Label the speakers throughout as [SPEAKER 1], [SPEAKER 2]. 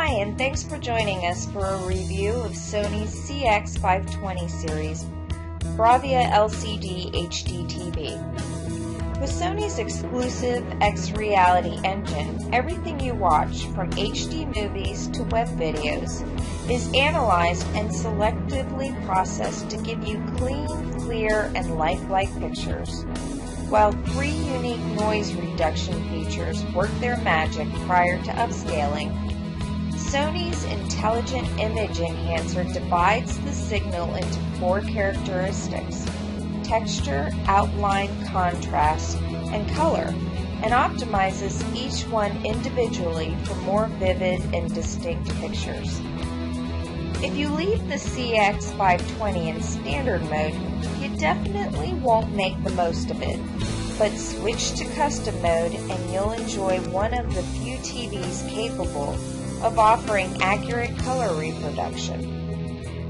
[SPEAKER 1] Hi, and thanks for joining us for a review of Sony's CX520 series Bravia LCD HD TV. With Sony's exclusive X-Reality engine, everything you watch, from HD movies to web videos, is analyzed and selectively processed to give you clean, clear, and lifelike pictures. While 3 unique noise reduction features work their magic prior to upscaling, Sony's Intelligent Image Enhancer divides the signal into 4 characteristics: texture, outline, contrast, and color, and optimizes each one individually for more vivid and distinct pictures. If you leave the CX520 in standard mode, you definitely won't make the most of it, but switch to custom mode and you'll enjoy one of the few TVs capable of offering accurate color reproduction.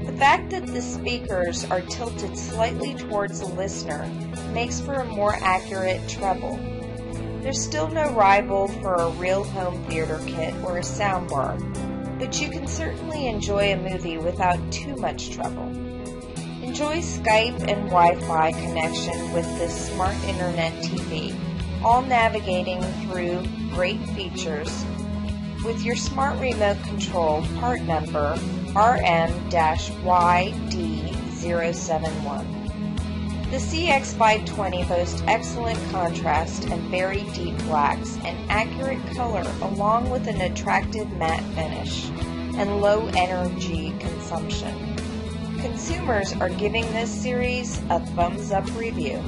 [SPEAKER 1] The fact that the speakers are tilted slightly towards the listener makes for a more accurate treble. There's still no rival for a real home theater kit or a soundbar, but you can certainly enjoy a movie without too much trouble. Enjoy Skype and Wi-Fi connection with this smart internet TV, all navigating through great features with your smart remote control part number RM-YD071. The CX520 boasts excellent contrast and very deep blacks and accurate color, along with an attractive matte finish and low energy consumption. Consumers are giving this series a thumbs up review.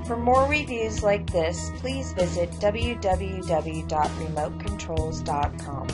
[SPEAKER 1] For more reviews like this, please visit www.remotecontrols.com.